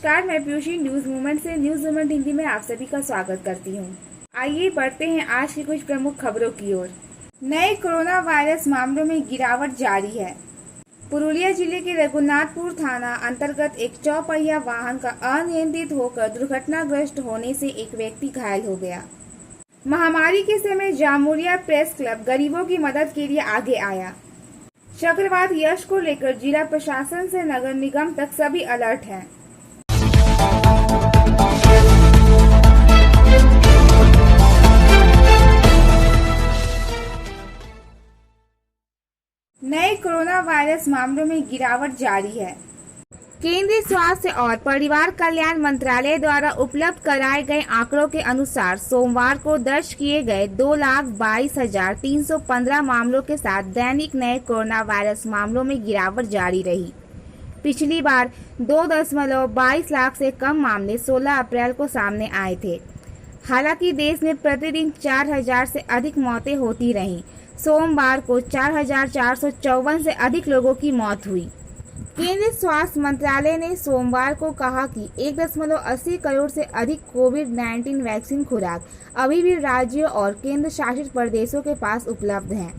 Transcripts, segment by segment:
नमस्कार, मैं Piyushji news movement से न्यूज मूवमेंट हिंदी में आप सभी का स्वागत करती हूँ। आइए बढ़ते हैं आज की कुछ प्रमुख खबरों की ओर। नए कोरोना वायरस मामलों में गिरावट जारी है। पुरुलिया जिले के रघुनाथपुर थाना अंतर्गत एक चौपहिया वाहन का अनियंत्रित होकर दुर्घटनाग्रस्त होने से एक व्यक्ति घायल हो गया। महामारी के समय जामुरिया प्रेस क्लब गरीबों की मदद के लिए आगे आया। चक्रवात यश को लेकर जिला प्रशासन से नगर निगम तक सभी अलर्ट हैं। नए कोरोना वायरस मामलों में गिरावट जारी है। केंद्रीय स्वास्थ्य और परिवार कल्याण मंत्रालय द्वारा उपलब्ध कराए गए आंकड़ों के अनुसार सोमवार को दर्ज किए गए 2,22,315 मामलों के साथ दैनिक नए कोरोना वायरस मामलों में गिरावट जारी रही। पिछली बार 2.22 लाख से कम मामले 16 अप्रैल को सामने आए थे। हालांकि देश में प्रतिदिन 4,000 से अधिक मौतें होती रहीं। सोमवार को 4,454 से अधिक लोगों की मौत हुई। केंद्रीय स्वास्थ्य मंत्रालय ने सोमवार को कहा कि 1.80 करोड़ से अधिक कोविड-19 वैक्सीन खुराक अभी भी राज्यों और केंद्र शासित प्रदेशों के पास उपलब्ध हैं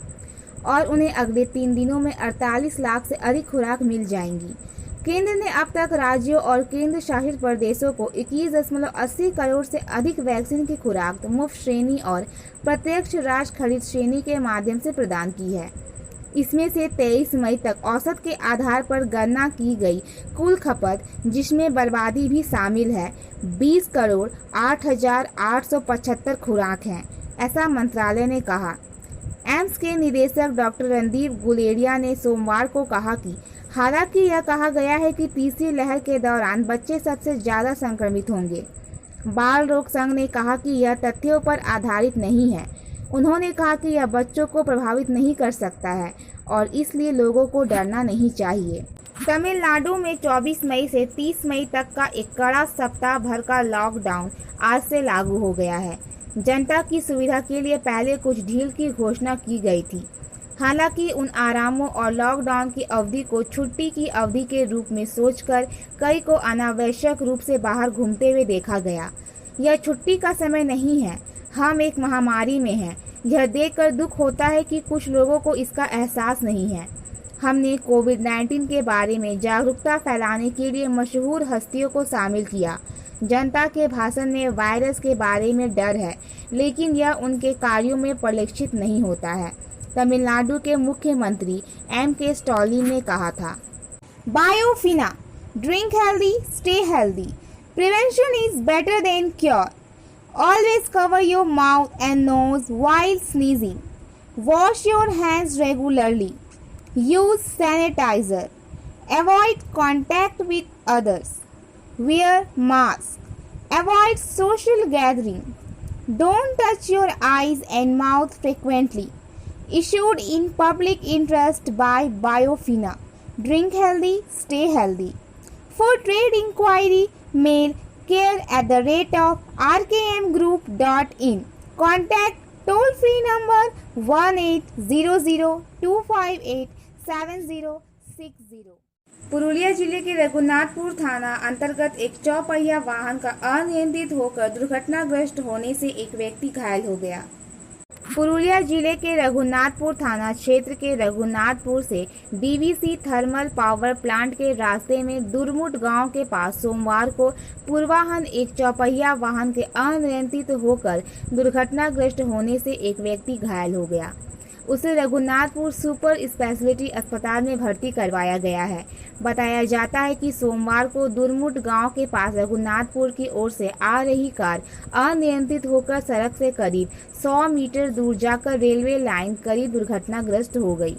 और उन्हें अगले 3 दिनों में 48 लाख से अधिक खुराक मिल जाएंगी। केंद्र ने अब तक राज्यों और केंद्र शासित प्रदेशों को 21.80 करोड़ से अधिक वैक्सीन की खुराक मुफ्त श्रेणी और प्रत्यक्ष राज खरीद श्रेणी के माध्यम से प्रदान की है। इसमें से 23 मई तक औसत के आधार पर गणना की गई कुल खपत, जिसमें बर्बादी भी शामिल है, 20 करोड़ 8,875 खुराक हैं, ऐसा मंत्रालय ने कहा। एम्स के निदेशक डॉक्टर रणदीप गुलेरिया ने सोमवार को कहा कि हालांकि यह कहा गया है कि तीसरी लहर के दौरान बच्चे सबसे ज्यादा संक्रमित होंगे, बाल रोग संघ ने कहा कि यह तथ्यों पर आधारित नहीं है। उन्होंने कहा कि यह बच्चों को प्रभावित नहीं कर सकता है और इसलिए लोगों को डरना नहीं चाहिए। तमिलनाडु में 24 मई से 30 मई तक का एक कड़ा सप्ताह भर का लॉकडाउन आज से लागू हो गया है। जनता की सुविधा के लिए पहले कुछ ढील की घोषणा की गई थी। हालांकि उन आरामों और लॉकडाउन की अवधि को छुट्टी की अवधि के रूप में सोचकर कई को अनावश्यक रूप से बाहर घूमते हुए देखा गया। यह छुट्टी का समय नहीं है, हम एक महामारी में हैं। यह देखकर दुख होता है कि कुछ लोगों को इसका एहसास नहीं है। हमने कोविड-19 के बारे में जागरूकता फैलाने के लिए मशहूर हस्तियों को शामिल किया। जनता के भाषण में वायरस के बारे में डर है, लेकिन यह उनके कार्यों में परिलक्षित नहीं होता है, तमिलनाडु के मुख्यमंत्री M.K. स्टालिन ने कहा था। Biofina, drink healthy, stay healthy, prevention is better than cure, always cover your mouth and nose while sneezing, wash your hands regularly, use sanitizer, avoid contact with others, wear mask, avoid social gathering, don't touch your eyes and mouth frequently. Issued in public interest by Biofina. Drink healthy, stay healthy. For trade inquiry, mail care@rkmgroup.in. Contact toll-free number 1800-258-7060. Purulia जिले के रघुनाथपुर थाना अंतर्गत एक चौपहिया वाहन का अनियंत्रित होकर दुर्घटनाग्रस्त होने से एक व्यक्ति घायल हो गया। पुरुलिया जिले के रघुनाथपुर थाना क्षेत्र के रघुनाथपुर से DVC थर्मल पावर प्लांट के रास्ते में दुरमुट गांव के पास सोमवार को पूर्वाहन एक चौपहिया वाहन के अनियंत्रित होकर दुर्घटनाग्रस्त होने से एक व्यक्ति घायल हो गया। उसे रघुनाथपुर सुपर स्पेशलिटी अस्पताल में भर्ती करवाया गया है। बताया जाता है कि सोमवार को दुरमुट गांव के पास रघुनाथपुर की ओर से आ रही कार अनियंत्रित होकर सड़क से करीब 100 मीटर दूर जाकर रेलवे लाइन करीब दुर्घटनाग्रस्त हो गई।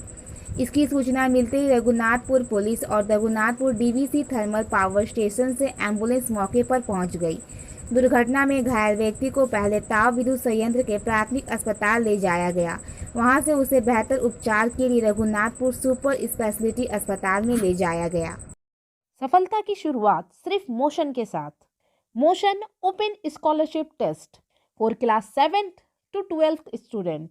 इसकी सूचना मिलते ही रघुनाथपुर पुलिस और Raghunathpur DVC thermal power station से एम्बुलेंस मौके पर पहुंच गई। दुर्घटना में घायल व्यक्ति को पहले ताप विद्युत संयंत्र के प्राथमिक अस्पताल ले जाया गया। वहां से उसे बेहतर उपचार के लिए रघुनाथपुर सुपर स्पेशलिटी अस्पताल में ले जाया गया। सफलता की शुरुआत सिर्फ मोशन के साथ। Motion open scholarship test for class 7th to 12th student.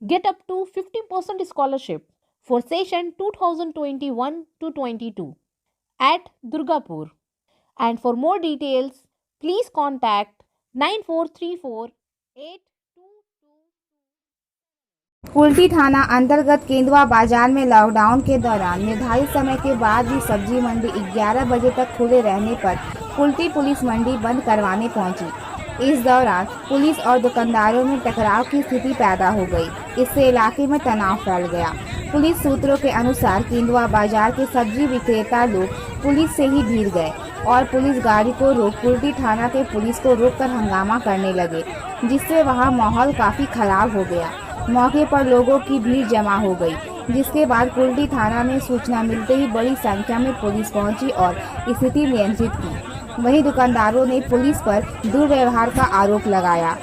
Get up to 50% scholarship for session 2021 to 22 at Durgapur. And for more details, please contact 9434 Kulti थाना अंतर्गत केंदुआ बाजार में लॉकडाउन के दौरान निर्धारित समय के बाद भी सब्जी मंडी 11 बजे तक खुले रहने पर कुल्टी पुलिस मंडी बंद करवाने पहुंची। इस दौरान पुलिस और दुकानदारों में टकराव की स्थिति पैदा हो गई। इससे इलाके में तनाव फैल गया। पुलिस सूत्रों के अनुसार केंदुआ बाजार के सब्जी विक्रेता लोग पुलिस से ही भीड़ गए और पुलिस गाड़ी को रोक कुल्टी थाना के पुलिस को रोककर हंगामा करने लगे, जिससे वहां माहौल काफी खराब हो गया। मौके पर लोगों की भीड़ जमा हो गई, जिसके बाद कुल्टी थाना में सूचना मिलते ही बड़ी संख्या में पुलिस पहुंची और स्थिति नियंत्रित की। वहीं दुकानदारों ने पुलिस पर दुर्व्यवहार का आरोप लगाया।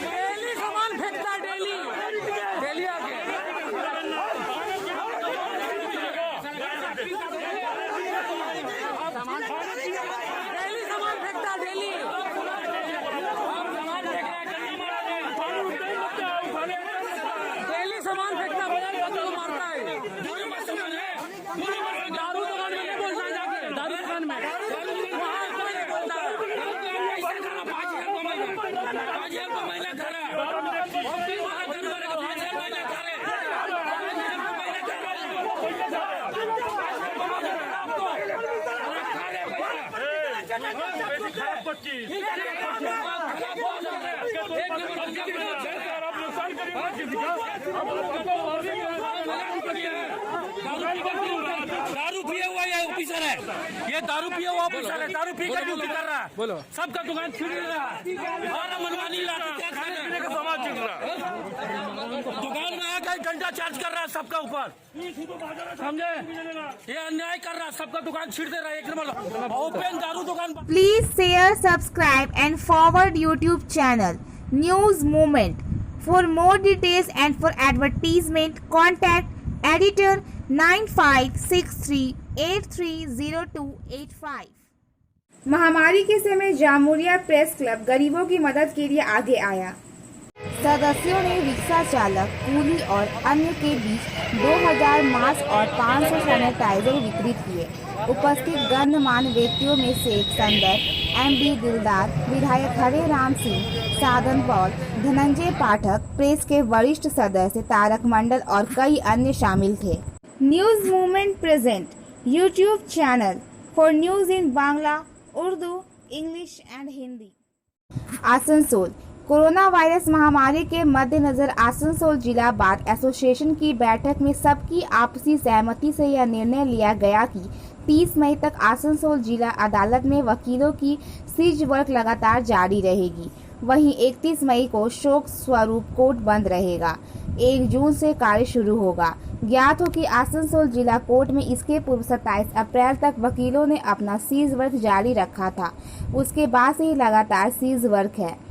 डेली सामान फेंकता है, डेली आके डेली सामान फेंकता है, डेली सामान फेंकता है, मारता है। दारू दुकान में बोलना जाके, दारू दुकान में वहाँ कोई नहीं बोलता। दारू पिए हुआ ये ऑफिसर है, ये दारू पिए हुआ ऑफिसर है, दारू पी कर ड्यूटी कर रहा है। बोलो, सबका दुकान छीन रहा है और मनमानी लाठी खाने का सामान छीन रहा है। दुकान में आकर घंटा चार्ज कर रहा है सबका ऊपर, समझे? ये अन्याय कर रहा है, सबका दुकान छीन दे रहा है। एक नंबर ओपन दारू दुकान। Please share, subscribe and forward YouTube channel News Movement. For more details and for advertisement, contact editor 9563830285। महामारी के समय जामुरिया प्रेस क्लब गरीबों की मदद के लिए आगे आया। सदस्यों ने रिक्शा चालक, कूली और अन्य के बीच 2000 मास्क और 500 सैनिटाइजर वितरित किए। उपस्थित गणमान्य व्यक्तियों में शेख संदर, एमडी दिलदार, विधायक हरे राम सिंह, साधन पॉल, धनंजय पाठक, प्रेस के वरिष्ठ सदस्य तारक मंडल और कई अन्य शामिल थे। News movement present YouTube channel for news in Bangla, Urdu, English and Hindi. Asansol corona virus महामारी के मद्देनजर आसनसोल जिला बार एसोसिएशन की बैठक में सबकी आपसी सहमति से यह निर्णय लिया गया कि 30 मई तक आसनसोल जिला अदालत में वकीलों की सीज वर्क लगातार जारी रहेगी। वहीं 31 मई को शोक स्वरूप कोर्ट बंद रहेगा। 1 जून से कार्य शुरू होगा। ज्ञात हो कि आसनसोल जिला कोर्ट में इसके पूर्व 27 अप्रैल तक वकीलों ने अपना सीज वर्क जारी रखा था। उसके बाद से ही लगातार सीज वर्क है।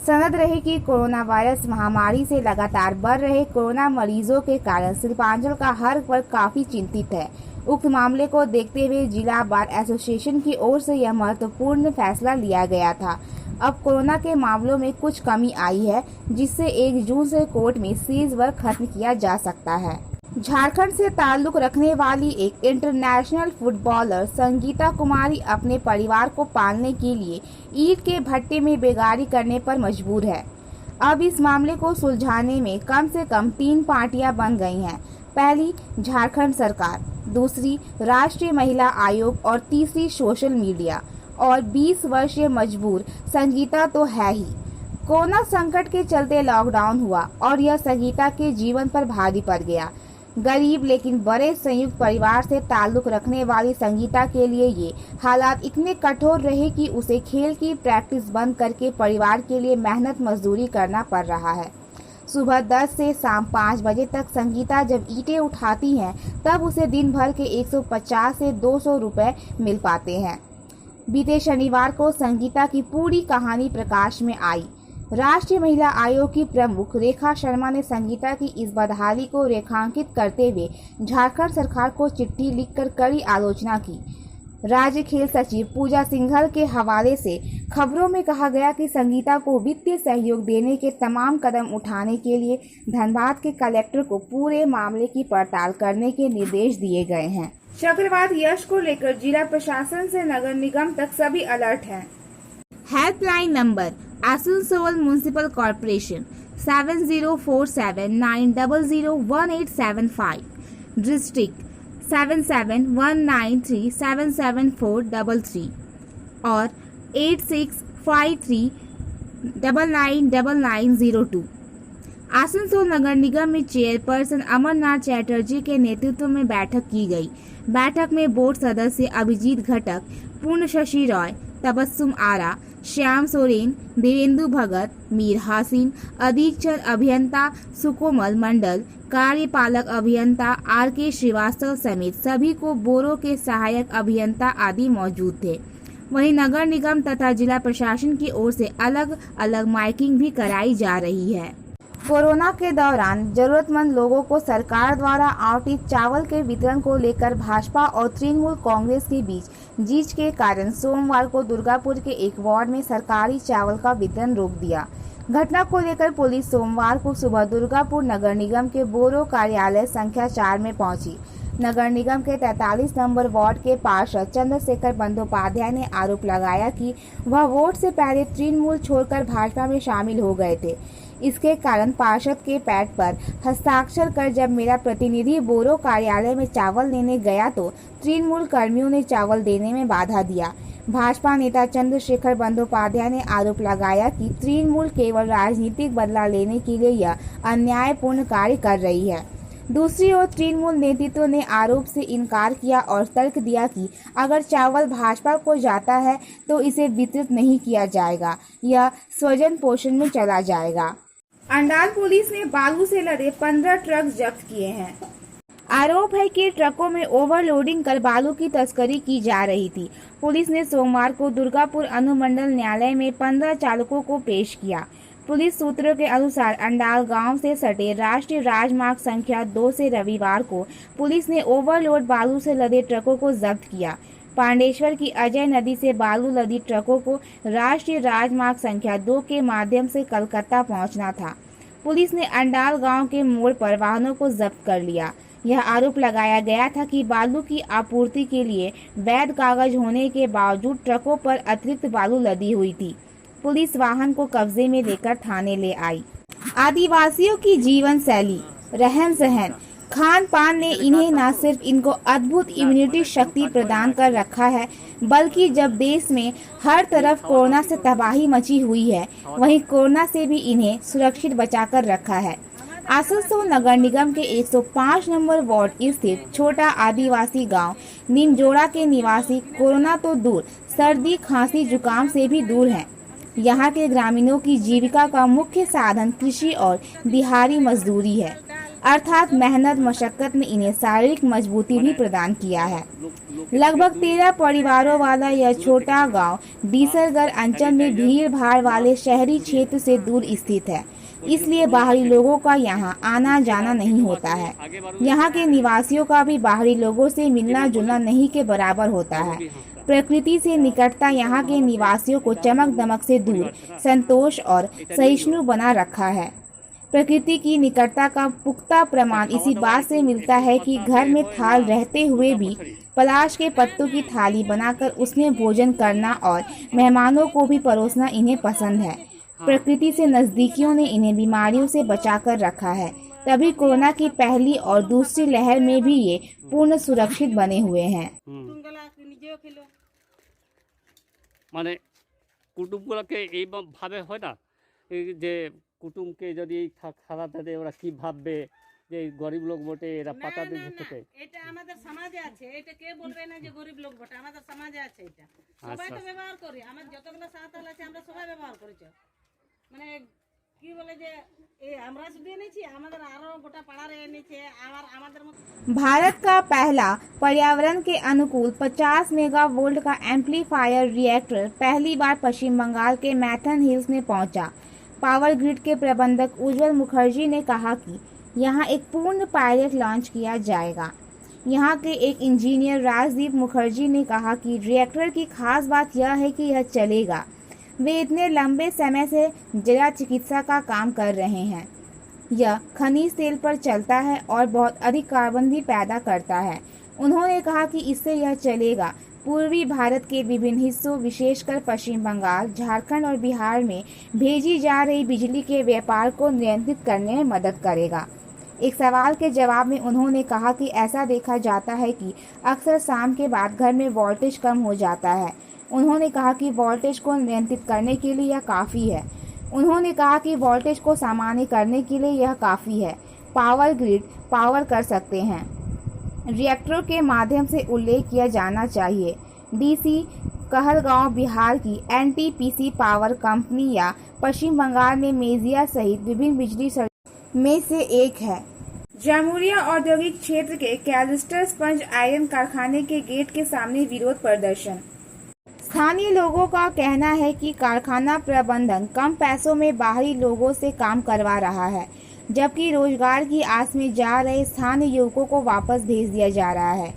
सनद रहे कि कोरोना वायरस महामारी से लगातार बढ़ रहे कोरोना मरीजों के कारण शिल्पांचल का हर वर्ग काफी चिंतित है। उक्त मामले को देखते हुए जिला बार एसोसिएशन की ओर से यह महत्वपूर्ण फैसला लिया गया था। अब कोरोना के मामलों में कुछ कमी आई है, जिससे 1 जून से कोर्ट में सीज वर्क खत्म किया जा सकता है। झारखंड से ताल्लुक रखने वाली एक इंटरनेशनल फुटबॉलर संगीता कुमारी अपने परिवार को पालने के लिए ईंट के भट्टे में बेगारी करने पर मजबूर है। अब इस मामले को सुलझाने में कम से कम 3 पार्टियां बन गई हैं। पहली झारखंड सरकार, दूसरी राष्ट्रीय महिला आयोग और तीसरी सोशल मीडिया। और 20 वर्षीय मजबूर संगीता तो है ही। कोरोना संकट के चलते लॉकडाउन हुआ और यह संगीता के जीवन पर भारी पड़ गया। गरीब लेकिन बड़े संयुक्त परिवार से ताल्लुक रखने वाली संगीता के लिए ये हालात इतने कठोर रहे कि उसे खेल की प्रैक्टिस बंद करके परिवार के लिए मेहनत मजदूरी करना पड़ रहा है। सुबह 10 से शाम 5 बजे तक संगीता जब ईंटें उठाती हैं, तब उसे दिन भर के 150 से 200 रुपए मिल पाते हैं। बीते शनिवार को संगीता की पूरी कहानी प्रकाश में आई। राष्ट्रीय महिला आयोग की प्रमुख रेखा शर्मा ने संगीता की इस बदहाली को रेखांकित करते हुए झारखंड सरकार को चिट्ठी लिखकर कड़ी आलोचना की। राज्य खेल सचिव पूजा सिंघल के हवाले से खबरों में कहा गया कि संगीता को वित्तीय सहयोग देने के तमाम कदम उठाने के लिए धनबाद के कलेक्टर को पूरे मामले की पड़ताल करने के निर्देश दिए गए हैं। चक्रवात यश को लेकर जिला प्रशासन से नगर निगम तक सभी अलर्ट हैं। Helpline number Asansol municipal corporation 7047900185, district 7719377433 और 8653999902। आसनसोल नगर निगम में चेयरपर्सन अमरनाथ चैटर्जी के नेतृत्व में बैठक की गई। बैठक में बोर्ड सदस्य अभिजीत घटक, पूर्ण शशि रॉय, तबस्सुम आरा, श्याम सोरेन, देवेंदु भगत, मीर हासिन, अधीक्षक अभियंता सुकोमल मंडल, कार्यपालक अभियंता RK श्रीवास्तव समेत सभी को बोरो के सहायक अभियंता आदि मौजूद थे। वहीं नगर निगम तथा जिला प्रशासन की ओर से अलग अलग माइकिंग भी कराई जा रही है। कोरोना के दौरान जरूरतमंद लोगों को सरकार द्वारा आवंटित चावल के वितरण को लेकर भाजपा और तृणमूल कांग्रेस के बीच जीत के कारण सोमवार को दुर्गापुर के एक वार्ड में सरकारी चावल का वितरण रोक दिया। घटना को लेकर पुलिस सोमवार को सुबह दुर्गापुर नगर निगम के बोरो कार्यालय संख्या 4 में पहुंची। नगर निगम के 43 नंबर वार्ड के पार्षद चंद्रशेखर बंदोपाध्याय ने आरोप लगाया कि वह वोट से पहले तृणमूल छोड़कर भाजपा में शामिल हो गए थे। इसके कारण पार्षद के पैड पर हस्ताक्षर कर जब मेरा प्रतिनिधि बोरो कार्यालय में चावल लेने गया तो तृणमूल कर्मियों ने चावल देने में बाधा दिया। भाजपा नेता चंद्रशेखर बंदोपाध्याय ने आरोप लगाया कि तृणमूल केवल राजनीतिक बदला लेने के लिए यह अन्यायपूर्ण कार्य कर रही है। दूसरी ओर तृणमूल नेतृत्व ने आरोप से इनकार किया और तर्क दिया कि अगर चावल भाजपा को जाता है तो इसे वितरित नहीं किया जाएगा, यह स्वजन पोषण में चला जाएगा। अंडाल पुलिस ने बालू से लदे 15 ट्रक जब्त किए हैं। आरोप है कि ट्रकों में ओवरलोडिंग कर बालू की तस्करी की जा रही थी। पुलिस ने सोमवार को दुर्गापुर अनुमंडल न्यायालय में 15 चालकों को पेश किया। पुलिस सूत्रों के अनुसार अंडाल गांव से सटे राष्ट्रीय राजमार्ग संख्या 2 से रविवार को पुलिस ने ओवरलोड बालू से लदे ट्रकों को जब्त किया। पांडेश्वर की अजय नदी से बालू लदी ट्रकों को राष्ट्रीय राजमार्ग संख्या 2 के माध्यम से कलकत्ता पहुंचना था। पुलिस ने अंडाल गांव के मोड़ पर वाहनों को जब्त कर लिया। यह आरोप लगाया गया था कि बालू की आपूर्ति के लिए वैध कागज होने के बावजूद ट्रकों पर अतिरिक्त बालू लदी हुई थी। पुलिस वाहन को कब्जे में लेकर थाने ले आई। आदिवासियों की जीवन शैली, रहन सहन, खान पान ने इन्हें न सिर्फ इनको अद्भुत इम्यूनिटी शक्ति प्रदान कर रखा है, बल्कि जब देश में हर तरफ कोरोना से तबाही मची हुई है, वहीं कोरोना से भी इन्हें सुरक्षित बचाकर रखा है। आसनसोल नगर निगम के 105 नंबर वार्ड स्थित छोटा आदिवासी गांव निमजोड़ा के निवासी कोरोना तो दूर, सर्दी खांसी जुकाम से भी दूर हैं। यहाँ के ग्रामीणों की जीविका का मुख्य साधन कृषि और दिहाड़ी मजदूरी है, अर्थात मेहनत मशक्कत ने इन्हें शारीरिक मजबूती भी प्रदान किया है। लगभग 13 परिवारों वाला यह छोटा गांव डीसरगढ़ अंचल में भीड़ भाड़ वाले शहरी क्षेत्र से दूर स्थित है, इसलिए बाहरी लोगों का यहाँ आना जाना नहीं होता है। यहाँ के निवासियों का भी बाहरी लोगों से मिलना जुलना नहीं के बराबर होता है। प्रकृति से निकटता यहाँ के निवासियों को चमक दमक से दूर, संतोष और सहिष्णु बना रखा है। प्रकृति की निकटता का पुख्ता प्रमाण इसी बात से मिलता है कि घर में थाल रहते हुए भी पलाश के पत्तों की थाली बनाकर उसमें भोजन करना और मेहमानों को भी परोसना इन्हें पसंद है। प्रकृति से नजदीकियों ने इन्हें बीमारियों से बचाकर रखा है, तभी कोरोना की पहली और दूसरी लहर में भी ये पूर्ण सुरक्षित बने हुए हैं। মানে কুটুমগুলোকে এইভাবে হয় না যে কুটুমকে যদি খারাপ দেয় ওরা কি ভাববে যে গরিব লোক বটে এরা পাতা দিয়ে খেতে। এটা আমাদের সমাজে আছে, এটা কে বলবে না যে গরিব লোক বটে, আমাদের সমাজে আছে এটা। সবাই তো ব্যবহার করি, আমার যতগুলো সাঁওতাল আছে আমরা সবাই ব্যবহার করেছি। মানে কি বলে যে এই আমরা শুধু এনেছি, আমাদের আরো গোটা পাড়ারে এনেছে আমাদের মত। भारत का पहला पर्यावरण के अनुकूल 50 मेगावोल्ट का एम्पलीफायर रिएक्टर पहली बार पश्चिम बंगाल के मैथन हिल्स में पहुंचा। पावर ग्रिड के प्रबंधक उज्जवल मुखर्जी ने कहा कि यहां एक पूर्ण पायलट लॉन्च किया जाएगा। यहाँ के एक इंजीनियर राजदीप मुखर्जी ने कहा कि रिएक्टर की खास बात यह है कि यह चलेगा। वे इतने लंबे समय से जला चिकित्सा का काम कर रहे हैं। यह खनिज तेल पर चलता है और बहुत अधिक कार्बन भी पैदा करता है। उन्होंने कहा कि इससे यह चलेगा पूर्वी भारत के विभिन्न हिस्सों विशेषकर पश्चिम बंगाल, झारखंड और बिहार में भेजी जा रही बिजली के व्यापार को नियंत्रित करने में मदद करेगा। एक सवाल के जवाब में उन्होंने कहा कि ऐसा देखा जाता है कि अक्सर शाम के बाद घर में वोल्टेज कम हो जाता है। उन्होंने कहा कि वोल्टेज को नियंत्रित करने के लिए यह काफ़ी है। उन्होंने कहा कि वोल्टेज को सामान्य करने के लिए यह काफ़ी है। पावर ग्रिड पावर कर सकते हैं। रिएक्टरों के माध्यम से उल्लेख किया जाना चाहिए। डीसी कहलगांव बिहार की एनटीपीसी पावर कंपनी या पश्चिम बंगाल में मेजिया सहित विभिन्न बिजली में से एक है। जामुरिया औद्योगिक क्षेत्र के कैलिस्टर स्पंज आयरन कारखाने के गेट के सामने विरोध प्रदर्शन। स्थानीय लोगों का कहना है कि कारखाना प्रबंधन कम पैसों में बाहरी लोगों से काम करवा रहा है, जबकि रोजगार की आस में जा रहे स्थानीय युवकों को वापस भेज दिया जा रहा है।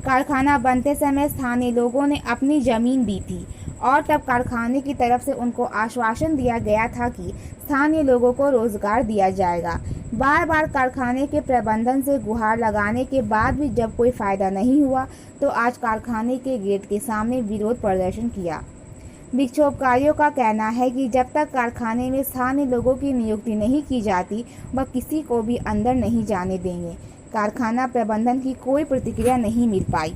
कारखाना बनते समय स्थानीय लोगों ने अपनी जमीन दी थी और तब कारखाने की तरफ से उनको आश्वासन दिया गया था कि स्थानीय लोगों को रोजगार दिया जाएगा। बार बार कारखाने के प्रबंधन से गुहार लगाने के बाद भी जब कोई फायदा नहीं हुआ तो आज कारखाने के गेट के सामने विरोध प्रदर्शन किया। विक्षोभकारियों का कहना है कि जब तक कारखाने में स्थानीय लोगों की नियुक्ति नहीं की जाती वह किसी को भी अंदर नहीं जाने देंगे। कारखाना प्रबंधन की कोई प्रतिक्रिया नहीं मिल पाई।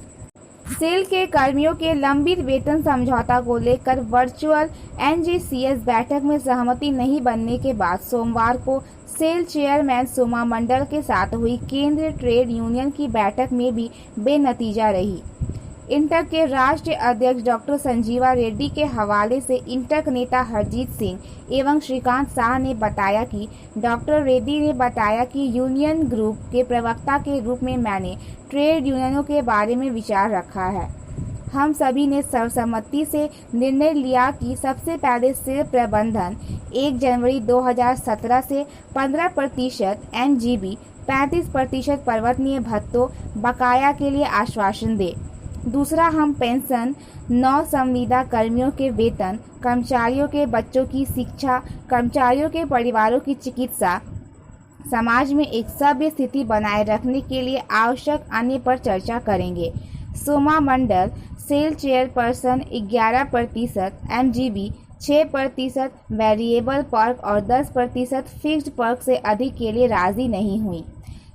सेल के कर्मियों के लंबित वेतन समझौता को लेकर वर्चुअल एनजीसीएस बैठक में सहमति नहीं बनने के बाद सोमवार को सेल चेयरमैन सोमा मंडल के साथ हुई केंद्रीय ट्रेड यूनियन की बैठक में भी बेनतीजा रही। इंटक के राष्ट्रीय अध्यक्ष डॉक्टर संजीवा रेड्डी के हवाले से इंटक नेता हरजीत सिंह एवं श्रीकांत शाह ने बताया कि डॉक्टर रेड्डी ने बताया कि यूनियन ग्रुप के प्रवक्ता के रूप में मैंने ट्रेड यूनियनों के बारे में विचार रखा है। हम सभी ने सर्वसम्मति से निर्णय लिया कि सबसे पहले सेल प्रबंधन 1 जनवरी 2017 से 15% एनजीबी 35% पर्वतनीय भत्तों बकाया के लिए आश्वासन दे। दूसरा, हम पेंशन, नौ संविदा कर्मियों के वेतन, कर्मचारियों के बच्चों की शिक्षा, कर्मचारियों के परिवारों की चिकित्सा, समाज में एक सभ्य स्थिति बनाए रखने के लिए आवश्यक अन्य पर चर्चा करेंगे। Soma Mandal SAIL chairperson 11% MGB, 6% variable perk और 10% फिक्स्ड पर्क से अधिक के लिए राजी नहीं हुई।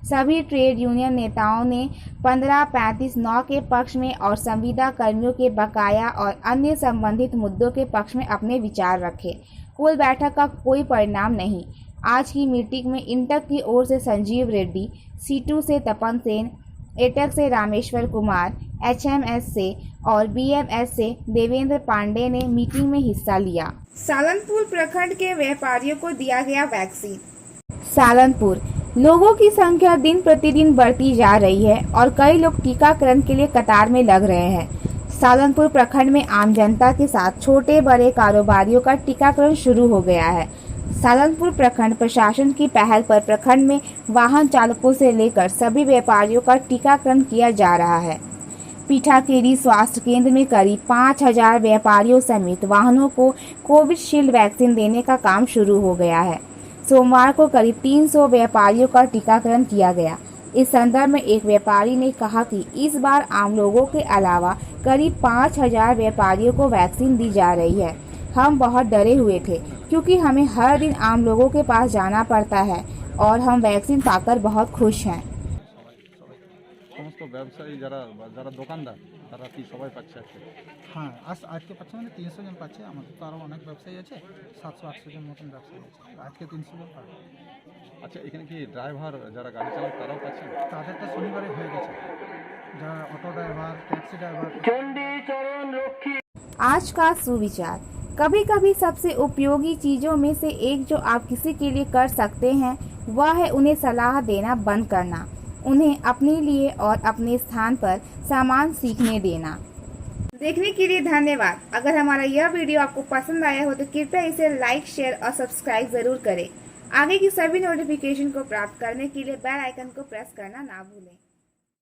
सभी ट्रेड यूनियन नेताओं ने 15-35-9 के पक्ष में और संविदा कर्मियों के बकाया और अन्य संबंधित मुद्दों के पक्ष में अपने विचार रखे। कुल बैठक का कोई परिणाम नहीं। आज की मीटिंग में इंटक की ओर से संजीव रेड्डी, C2 से तपन सेन, एटक से रामेश्वर कुमार, HMS से और BMS से देवेंद्र पांडे ने मीटिंग में हिस्सा लिया। सालनपुर प्रखंड के व्यापारियों को दिया गया वैक्सीन। सालनपुर लोगों की संख्या दिन प्रतिदिन बढ़ती जा रही है और कई लोग टीकाकरण के लिए कतार में लग रहे हैं। सालनपुर प्रखंड में आम जनता के साथ छोटे बड़े कारोबारियों का टीकाकरण शुरू हो गया है। सालनपुर प्रखंड प्रशासन की पहल पर प्रखंड में वाहन चालकों से लेकर सभी व्यापारियों का टीकाकरण किया जा रहा है। पीठाकेरी स्वास्थ्य केंद्र में करीब 5000 व्यापारियों समेत वाहनों को कोविशील्ड वैक्सीन देने का काम शुरू हो गया है। सोमवार को करीब 300 व्यापारियों का टीकाकरण किया गया। इस संदर्भ में एक व्यापारी ने कहा कि इस बार आम लोगों के अलावा करीब 5000 व्यापारियों को वैक्सीन दी जा रही है। हम बहुत डरे हुए थे क्योंकि हमें हर दिन आम लोगों के पास जाना पड़ता है और हम वैक्सीन पाकर बहुत खुश हैं। সমস্ত ব্যবসায়ী যারা যারা দোকানদার তারা কি সবাই পাচ্ছে আজকে? হ্যাঁ, আজকে পাচ্ছে মানে 300 জন পাচ্ছে। আমাদের তো আরও অনেক ব্যবসায়ী আছে, 700-800 জন মতন ব্যবসায়ী আছে। আজকে 300 জন পাবে। আচ্ছা, এখানে কি ড্রাইভার যারা গাড়ি চালায় তারাও পাচ্ছে? তাদেরটা শনিবারে হয়ে গেছে, যারা অটো ড্রাইভার, ট্যাক্সি ড্রাইভার। आज का सुविचार। कभी कभी सबसे उपयोगी चीज़ों में से एक जो आप किसी के लिए कर सकते हैं वह है उन्हें सलाह देना बंद करना, उन्हें अपने लिए और अपने स्थान पर सामान सीखने देना। देखने के लिए धन्यवाद। अगर हमारा यह वीडियो आपको पसंद आया हो तो कृपया इसे लाइक, शेयर और सब्सक्राइब ज़रूर करें। आगे की सभी नोटिफिकेशन को प्राप्त करने के लिए बेल आइकन को प्रेस करना ना भूलें।